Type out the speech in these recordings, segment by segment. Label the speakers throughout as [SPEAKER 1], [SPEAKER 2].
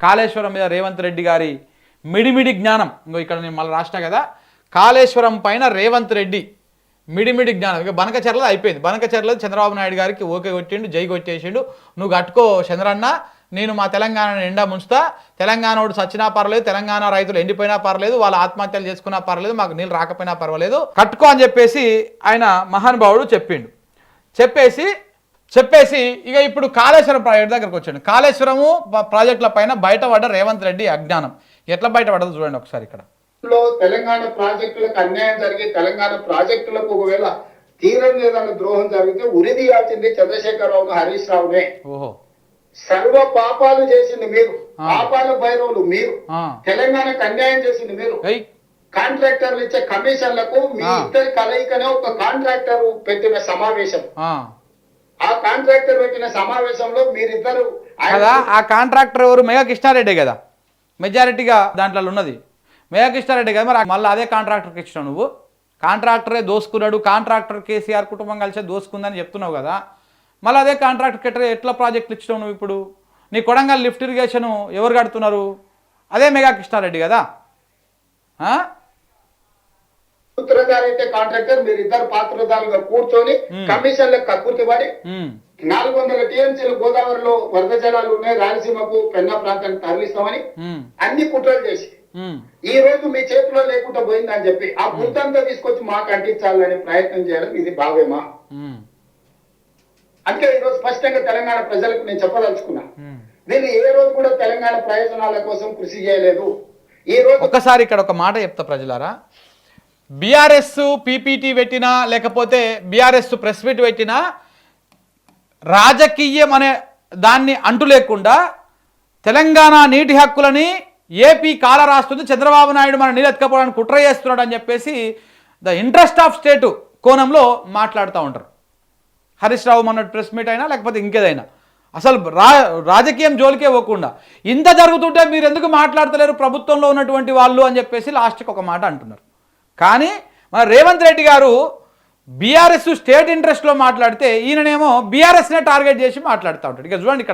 [SPEAKER 1] కాళేశ్వరం మీద రేవంత్ రెడ్డి గారి మిడిమిడి జ్ఞానం, ఇంకో ఇక్కడ నేను మళ్ళీ రాసిన కదా, కాళేశ్వరం పైన రేవంత్ రెడ్డి మిడిమిడి జ్ఞానం. ఇక బనకచెర్ల అయిపోయింది. బనకచెర్ల చంద్రబాబు నాయుడు గారికి ఓకే కొట్టిండు, జై కొట్టేసిండు. నువ్వు కట్టుకో చంద్రన్న, నేను మా తెలంగాణను ఎండా ముంచుతా, తెలంగాణోడు సచ్చినా పర్లేదు, తెలంగాణ రైతులు ఎండిపోయినా పర్లేదు, వాళ్ళు ఆత్మహత్యలు చేసుకున్నా పర్లేదు, మాకు నీళ్ళు రాకపోయినా పర్వాలేదు, కట్టుకో అని చెప్పేసి ఆయన మహానుభావుడు చెప్పేసి ఇక ఇప్పుడు కాళేశ్వరం ప్రాజెక్ట్ దగ్గరకు వచ్చాడు. కాళేశ్వరము ప్రాజెక్టుల పైన బయటపడ్డ రేవంత్ రెడ్డి అజ్ఞానం ఎట్లా బయటపడదు చూడండి ఒకసారి. ఇక్కడ
[SPEAKER 2] తెలంగాణ ప్రాజెక్టులకు అన్యాయం జరిగి తెలంగాణ ప్రాజెక్టులకు ఒకవేళ తీరని ఏదైనా ద్రోహం జరిగితే ఉరిదీయాల్సింది చంద్రశేఖరరావు హరీష్ రావునే.
[SPEAKER 1] ఓహో,
[SPEAKER 2] సర్వ పాపాలు చేసింది మీరు, పాపాల భైరవులు మీరు, తెలంగాణకు అన్యాయం చేసింది మీరు. కాంట్రాక్టర్లు ఇచ్చే కమిషన్లకు మీ ఇద్దరి కలయికనే ఒక కాంట్రాక్టర్ పెట్టిన సమావేశం. ఆ కాంట్రాక్టర్ పెట్టిన సమావేశంలో మీరిద్దరు
[SPEAKER 1] కదా, ఆ కాంట్రాక్టర్ ఎవరు? మెగా కృష్ణారెడ్డి కదా, మెజారిటీగా దాంట్లో ఉన్నది మెగా కృష్ణారెడ్డి కదా. మరి మళ్ళీ అదే కాంట్రాక్టర్కి ఇచ్చినావు నువ్వు. కాంట్రాక్టరే దోసుకున్నాడు, కాంట్రాక్టర్ కేసీఆర్ కుటుంబం కలిసి దోసుకుందని చెప్తున్నావు కదా. మళ్ళీ అదే కాంట్రాక్టర్ ఎట్లా ప్రాజెక్టులు ఇచ్చినావు నువ్వు? ఇప్పుడు నీ కొడంగల్ లిఫ్ట్ ఇరిగేషన్ ఎవరు కడుతున్నారు? అదే మెగా కృష్ణారెడ్డి కదా.
[SPEAKER 2] సూత్రధారైతే కాంట్రాక్టర్, మీరు ఇద్దరు పాత్రధారులుగా కూర్చొని కమిషన్లకు కక్కుర్తి పడి 400 టీఎంసీలు గోదావరిలో వరద జలాలు ఉన్నాయి, రాయలసీమకు పెన్నా ప్రాంతానికి తరలిస్తామని అన్ని కుట్రలు చేసి ఈ రోజు మీ చేతిలో లేకుండా పోయిందని చెప్పి ఆ బుద్ధంతా తీసుకొచ్చి మాకు అంటించాలని ప్రయత్నం చేయడం ఇది భావ్యమా? అందుకే ఈ రోజు స్పష్టంగా తెలంగాణ ప్రజలకు నేను చెప్పదలుచుకున్నా, వీళ్ళు ఏ రోజు కూడా తెలంగాణ ప్రయోజనాల కోసం కృషి చేయలేదు. ఈ రోజు
[SPEAKER 1] ఒకసారి ఇక్కడ ఒక మాట చెప్తా ప్రజలారా, బీఆర్ఎస్ పీపీటీ పెట్టినా లేకపోతే బీఆర్ఎస్ ప్రెస్ మీట్ పెట్టినా రాజకీయం అనే దాన్ని అంటు లేకుండా తెలంగాణ నీటి హక్కులని ఏపీ కాల రాస్తుంది, చంద్రబాబు నాయుడు మన నీళ్ళు ఎత్తుకపోవడానికి కుట్ర చేస్తున్నాడు అని చెప్పేసి ద ఇంట్రెస్ట్ ఆఫ్ స్టేట్ కోణంలో మాట్లాడుతూ ఉంటారు. హరీష్ రావు మన ప్రెస్ మీట్ అయినా లేకపోతే ఇంకేదైనా అసలు రాజకీయం జోలికే పోకుండా ఇంత జరుగుతుంటే మీరు ఎందుకు మాట్లాడతలేరు ప్రభుత్వంలో ఉన్నటువంటి వాళ్ళు అని చెప్పేసి లాస్ట్కి ఒక మాట అంటున్నారు. కానీ మన రేవంత్ రెడ్డి గారు బీఆర్ఎస్ స్టేట్ ఇంట్రెస్ట్లో మాట్లాడితే ఈయననేమో బీఆర్ఎస్నే టార్గెట్ చేసి మాట్లాడుతూ ఉంటాడు. ఇక చూడండి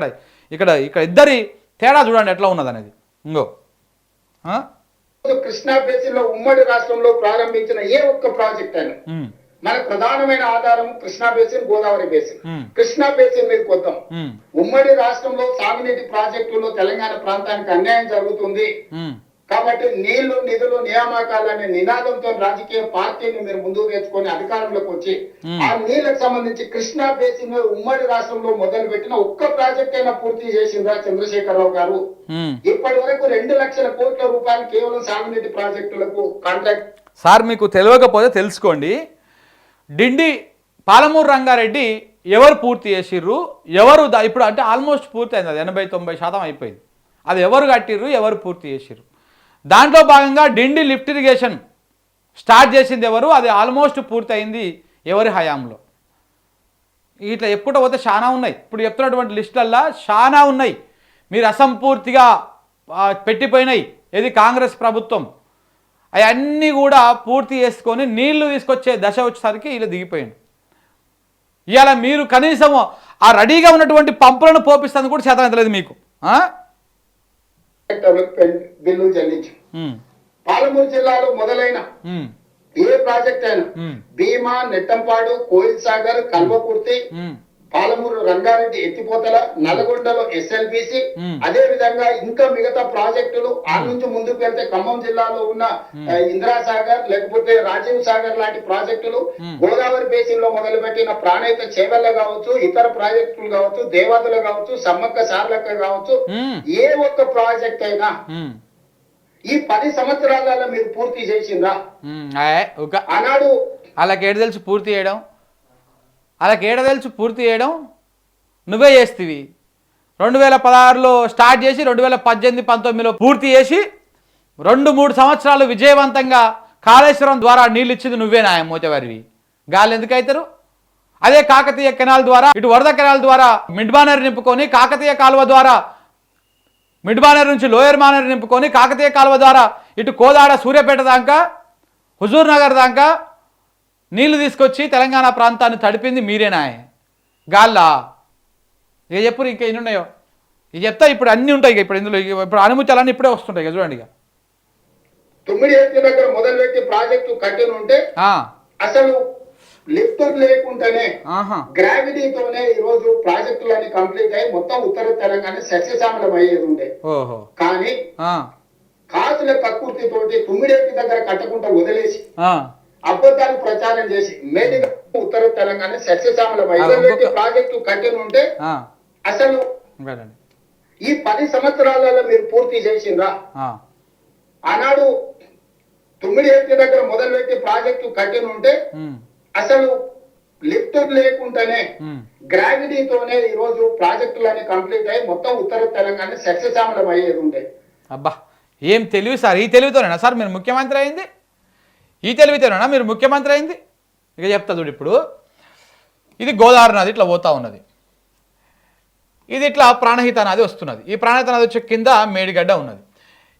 [SPEAKER 1] ఇక్కడ ఇద్దరి తేడా చూడండి ఎట్లా ఉన్నది అనేది. ఇంకో
[SPEAKER 2] కృష్ణా బేసిన్ లో ఉమ్మడి రాష్ట్రంలో ప్రారంభించిన ఏ ఒక్క ప్రాజెక్ట్ అయినా మన ప్రధానమైన ఆధారం Krishna basin, Godavari basin. Krishna basin మీద కొద్దాం, ఉమ్మడి రాష్ట్రంలో సాగునీటి ప్రాజెక్టులో తెలంగాణ ప్రాంతానికి అన్యాయం జరుగుతుంది కాబట్టి నీళ్లు నిధులు నియామకాలనే నినాదంతో రాజకీయ పార్టీని మీరు ముందుకు తెచ్చుకొని అధికారంలోకి వచ్చి ఆ నీళ్లకు సంబంధించి కృష్ణా బేసిన్ ఉమ్మడి రాష్ట్రంలో మొదలు పెట్టిన ఒక్క ప్రాజెక్ట్ అయినా పూర్తి చేసిందా చంద్రశేఖరరావు గారు? ఇప్పటి వరకు 2 లక్షల కోట్ల రూపాయలు కేవలం సాగునీటి ప్రాజెక్టులకు కాంట్రాక్ట్.
[SPEAKER 1] సార్ మీకు తెలియకపోతే తెలుసుకోండి, డిండి పాలమూరు రంగారెడ్డి ఎవరు పూర్తి చేసిర్రు, ఎవరు ఇప్పుడు అంటే ఆల్మోస్ట్ పూర్తి అయింది, అది 80-90% అయిపోయింది. అది ఎవరు కట్టిర్రు, ఎవరు పూర్తి చేసిర్రు? దాంట్లో భాగంగా డిండి లిఫ్ట్ ఇరిగేషన్ స్టార్ట్ చేసింది ఎవరు, అది ఆల్మోస్ట్ పూర్తి అయింది ఎవరి హయాంలో? ఇట్లా ఎప్పుడు పోతే చాలా ఉన్నాయి, ఇప్పుడు చెప్తున్నటువంటి లిస్టులల్లో చాలా ఉన్నాయి మీరు అసంపూర్తిగా పెట్టిపోయినాయి. ఇది కాంగ్రెస్ ప్రభుత్వం అవన్నీ కూడా పూర్తి చేసుకొని నీళ్లు తీసుకొచ్చే దశ వచ్చేసరికి ఇలా దిగిపోయింది. ఇవాళ మీరు కనీసం ఆ రెడీగా ఉన్నటువంటి పంపులను పోపిస్తుంది కూడా చేతనైతలేదు మీకు.
[SPEAKER 2] బిల్లు చెల్లించు. పాలమూరు జిల్లాలో మొదలైన ఏ ప్రాజెక్ట్ అయినా భీమా, నెట్టంపాడు, కోయిల్ సాగర్, కల్వకుర్తి, పాలమూరు రంగారెడ్డి ఎత్తిపోతల, నల్గొండలో ఎస్ఎల్బిసి, అదే విధంగా ఇంకా మిగతా ప్రాజెక్టులు ఆ నుంచి ముందుకు వెళ్తే ఖమ్మం జిల్లాలో ఉన్న ఇందిరాసాగర్ లేకపోతే రాజీవ్ సాగర్ లాంటి ప్రాజెక్టులు, గోదావరి బేసిన్ లో మొదలుపెట్టిన ప్రాణహిత చేవెళ్ళ కావచ్చు, ఇతర ప్రాజెక్టులు కావచ్చు, దేవాదులు కావచ్చు, సమ్మక్క సార్లక్క కావచ్చు, ఏ ఒక్క ప్రాజెక్ట్ అయినా ఈ 10 సంవత్సరాలలో మీరు పూర్తి చేసిందా? ఆనాడు
[SPEAKER 1] అలాగేడు తెలుసు పూర్తి చేయడం, పూర్తి చేయడం నువ్వే చేస్తీవి. 2016లో స్టార్ట్ చేసి 2018-19లో పూర్తి చేసి 2-3 సంవత్సరాలు విజయవంతంగా కాళేశ్వరం ద్వారా నీళ్ళు ఇచ్చింది నువ్వే నాయ మోతవారివి. గాలి ఎందుకు అవుతారు? అదే కాకతీయ కెనాల్ ద్వారా ఇటు వరద కెనాల్ ద్వారా మిడ్ బానర్ నింపుకొని, కాకతీయ కాలువ ద్వారా మిడ్ బానర్ నుంచి లోయర్ బానర్ నింపుకొని, కాకతీయ కాలువ ద్వారా ఇటు కోదాడ సూర్యాపేట దాకా హుజూర్ నగర్ దాకా నీళ్లు తీసుకొచ్చి తెలంగాణ ప్రాంతాన్ని తడిపింది మీరేనా? గాల్లా ఇక చెప్పు, ఇంకా ఎన్ని ఉన్నాయో ఇది చెప్తా ఇప్పుడు అన్నీ ఉంటాయి ఇక ఇప్పుడు ఇందులో ఇప్పుడు అనుమతులన్నీ ఇప్పుడే వస్తుంటాయి ఇక చూడండి ఇక
[SPEAKER 2] 9 దగ్గర మొదలుపెట్టి ప్రాజెక్టు కట్టిన ఉంటే అసలు లిఫ్ట్ లేకుండానే గ్రావిటీతోనే ఈ రోజు ప్రాజెక్టులన్నీ కంప్లీట్ అయ్యి మొత్తం ఉత్తర తెలంగాణ సస్యశ్యామలం అయ్యేది ఉండే. కానీ కాసుల కక్కుర్తితోటి 9 దగ్గర కట్టకుండా వదిలేసి అబద్ధాలు ప్రచారం చేసి మేడిగా ఉత్తర తెలంగాణ సస్యశ్యామలం అయ్యేది ప్రాజెక్టు కట్టిన ఉంటే అసలు ఈ 10 సంవత్సరాలలో మీరు పూర్తి చేసిండ్రా? ఆనాడు 9 దగ్గర మొదలుపెట్టి ప్రాజెక్టు కట్టిన ఉంటే అసలు లిఫ్ట్ లేకుండానే గ్రావిటీతోనే ఈ రోజు ప్రాజెక్టులన్నీ కంప్లీట్ అయ్యి మొత్తం ఉత్తర తెలంగాణ సస్యశ్యామలం అయ్యేది ఉండే.
[SPEAKER 1] అబ్బా ఏం తెలివి సార్, ఈ తెలివితోనేనా సార్ మీరు ముఖ్యమంత్రి అయింది? ఈ తెలివితోనేనా మీరు ముఖ్యమంత్రి అయింది? ఇక చెప్తా చూడు, ఇప్పుడు ఇది గోదావరి నది ఇట్లా పోతా ఉన్నది, ఇది ఇట్లా ప్రాణహిత నది వస్తున్నది, ఈ ప్రాణహిత నది వచ్చే కింద మేడిగడ్డ ఉన్నది,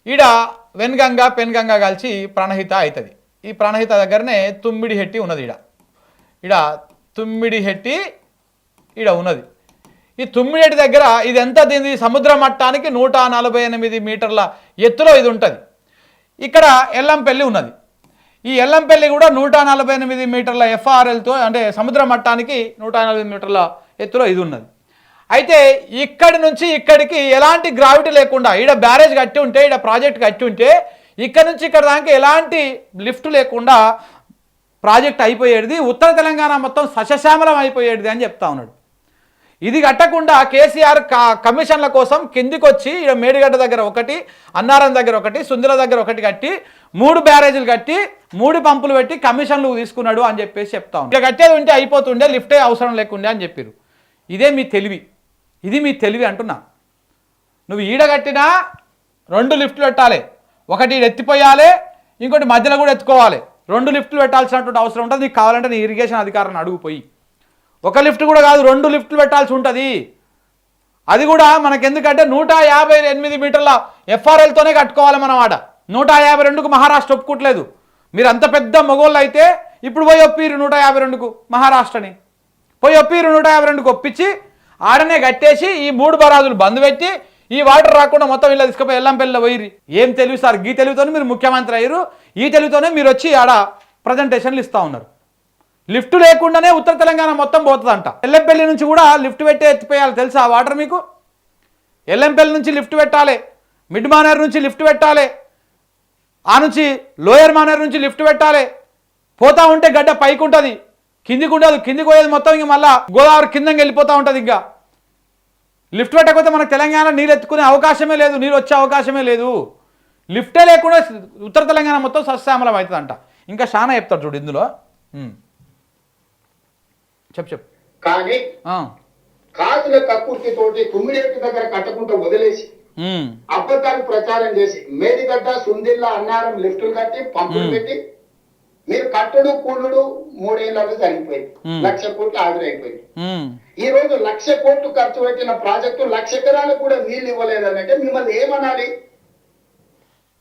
[SPEAKER 1] ఈడ వెన్గంగా పెన్గంగా కలిసి ప్రాణహిత అవుతుంది. ఈ ప్రాణహిత దగ్గరనే తుమ్మిడిహెట్టి ఉన్నది, ఈడ తుమ్మిడిహెట్టి ఈడ ఉన్నది. ఈ తుమ్మిడిహెట్టి దగ్గర ఇది ఎంత దీని సముద్ర మట్టానికి 148 మీటర్ల ఎత్తులో ఇది ఉంటుంది. ఇక్కడ ఎల్లంపల్లి ఉన్నది, ఈ ఎల్లంపల్లి కూడా 148 మీటర్ల ఎఫ్ఆర్ఎల్తో అంటే సముద్ర మట్టానికి 148 మీటర్ల ఎత్తులో ఇది ఉన్నది. అయితే ఇక్కడి నుంచి ఇక్కడికి ఎలాంటి గ్రావిటీ లేకుండా ఈడ బ్యారేజ్ కట్టి ఉంటే, ఈడ ప్రాజెక్ట్ కట్టి ఉంటే ఇక్కడ నుంచి ఇక్కడ దాకా ఎలాంటి లిఫ్ట్ లేకుండా ప్రాజెక్ట్ అయిపోయేది, ఉత్తర తెలంగాణ మొత్తం సస్యశ్యామలం అయిపోయేది అని చెప్తా ఉన్నాడు. ఇది కట్టకుండా కేసీఆర్ కమిషన్ల కోసం కిందికి వచ్చి ఈడ మేడిగడ్డ దగ్గర ఒకటి, అన్నారం దగ్గర ఒకటి, సుందిల దగ్గర ఒకటి కట్టి 3 బ్యారేజీలు కట్టి 3 పంపులు పెట్టి కమిషన్లు తీసుకున్నాడు అని చెప్పేసి చెప్తా ఉన్నాడు. ఇక కట్టేది ఉంటే అయిపోతుండే, లిఫ్టే అవసరం లేకుండే అని చెప్పారు. ఇదే మీ తెలివి, ఇది మీ తెలివి అంటున్నా. నువ్వు ఈడ కట్టినా 2 లిఫ్ట్లు పెట్టాలి, ఒకటి ఎత్తిపోయాలి, ఇంకోటి మధ్యలో కూడా ఎత్తుకోవాలి. 2 లిఫ్ట్లు పెట్టాల్సినటువంటి అవసరం ఉంటుంది. నీకు కావాలంటే నీ ఇరిగేషన్ అధికారాన్ని అడుగుపోయి, ఒక లిఫ్ట్ కూడా కాదు 2 లిఫ్ట్లు పెట్టాల్సి ఉంటుంది. అది కూడా మనకి ఎందుకంటే 158 మీటర్ల ఎఫ్ఆర్ఎల్తోనే కట్టుకోవాలి మనం. ఆడ 152కు మహారాష్ట్ర ఒప్పుకోవట్లేదు. మీరు అంత పెద్ద మొగోళ్ళు అయితే ఇప్పుడు పోయి ఒప్పిరు 152కు మహారాష్ట్రని, పోయి ఒప్పిరు 152కు ఒప్పించి ఆడనే కట్టేసి ఈ 3 బరాజులు బంద్ పెట్టి ఈ వాటర్ రాకుండా మొత్తం ఇలా తీసుకుపోయి ఎల్లంపల్లిలో పోయిరి. ఏం తెలివి సార్, ఈ తెలివితోనే మీరు ముఖ్యమంత్రి అయ్యారు, ఈ తెలివితోనే మీరు వచ్చి ఆడ ప్రజెంటేషన్లు ఇస్తూ ఉన్నారు. లిఫ్ట్ లేకుండానే ఉత్తర తెలంగాణ మొత్తం పోతుందంట. ఎల్లంపల్లి నుంచి కూడా లిఫ్ట్ పెట్టే ఎత్తిపోయాలి తెలుసా వాటర్ మీకు? ఎల్లంపల్లి నుంచి లిఫ్ట్ పెట్టాలి, మిడ్ మానేర్ నుంచి లిఫ్ట్ పెట్టాలి, ఆ నుంచి లోయర్ మానేర్ నుంచి లిఫ్ట్ పెట్టాలి. పోతా ఉంటే గడ్డ పైకి ఉంటుంది, కిందికి ఉండదు. కిందికి పోయేది మొత్తం ఇంక మళ్ళా గోదావరి కిందకి వెళ్ళిపోతూ ఉంటుంది. ఇంకా లిఫ్ట్ పెట్టకపోతే మనకు తెలంగాణ నీళ్ళు ఎత్తుకునే అవకాశమే లేదు, నీళ్ళు వచ్చే అవకాశమే లేదు. లిఫ్టే లేకుండా ఉత్తర తెలంగాణ మొత్తం సస్యశ్యామలం అవుతుందంట. ఇంకా చాలా చెప్తాడు చూడు ఇందులో. చెప్పు.
[SPEAKER 2] కానీ కాసుల కక్కుర్తితోటి 9 దగ్గర కట్టకుండా వదిలేసి అబద్ధాలు ప్రచారం చేసి మేడిగడ్డ, సుందిల్ల, అన్నారం లిఫ్టులు కట్టి పంపులు పెట్టి మీరు కట్టడు కూలుడు 3 ఏళ్లలో జరిగిపోయింది. 1,00,000 కోట్లు ఆవిరైపోయింది. ఈ రోజు 1,00,000 కోట్లు ఖర్చు పెట్టిన ప్రాజెక్టు 1,00,000 ఎకరాలకు కూడా నీళ్లు ఇవ్వలేదనంటే మిమ్మల్ని ఏమనాలి?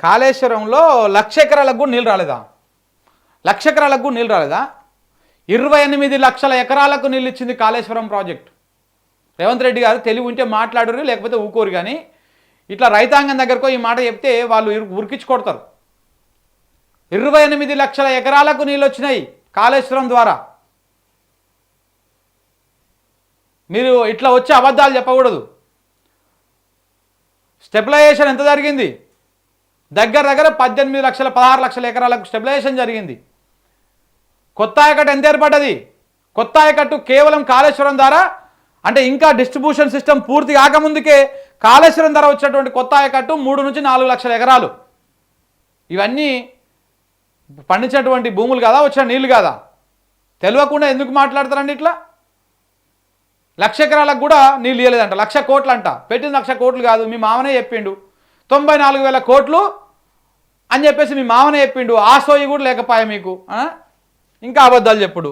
[SPEAKER 1] కాళేశ్వరంలో 1,00,000 ఎకరాలకు కూడా నీళ్ళు రాలేదా? 1,00,000 ఎకరాలకు కూడా నీళ్ళు రాలేదా? 28 లక్షల ఎకరాలకు నీళ్ళు ఇచ్చింది కాళేశ్వరం ప్రాజెక్టు. రేవంత్ రెడ్డి గారు తెలివి ఉంటే మాట్లాడరు, లేకపోతే ఊకోరు. కానీ ఇట్లా రైతాంగం దగ్గరకు ఈ మాట చెప్తే వాళ్ళు ఉరికించి కొడతారు. 28 లక్షల ఎకరాలకు నీళ్ళు వచ్చినాయి కాళేశ్వరం ద్వారా. మీరు ఇట్లా వచ్చి అబద్ధాలు చెప్పకూడదు. స్టెబిలైజేషన్ ఎంత జరిగింది? దగ్గర 18 లక్షల 16 లక్షల ఎకరాలకు స్టెబిలైజేషన్ జరిగింది. కొత్త ఆయకట్టు ఎంత ఏర్పడ్డది? కొత్త ఆయకట్టు కేవలం కాళేశ్వరం ద్వారా, అంటే ఇంకా డిస్ట్రిబ్యూషన్ సిస్టమ్ పూర్తి కాకముందుకే కాళేశ్వరం ద్వారా వచ్చినటువంటి కొత్త ఆయకట్టు 3 నుంచి 4 లక్షల ఎకరాలు. ఇవన్నీ పండించినటువంటి భూములు కాదా, వచ్చిన నీళ్ళు కాదా? తెలియకుండా ఎందుకు మాట్లాడతారండి ఇట్లా? 1,00,000 ఎకరాలకు కూడా నీళ్ళు ఇవ్వలేదంట. 1,00,000 కోట్లు అంట. పెట్టింది 1,00,000 కోట్లు కాదు, మీ మామనే చెప్పిండు. 94,000 కోట్లు అని చెప్పేసి మీ మామనే చెప్పిండు. ఆ సోయి కూడా లేకపోయా మీకు, ఇంకా అబద్ధాలు చెప్పుడు.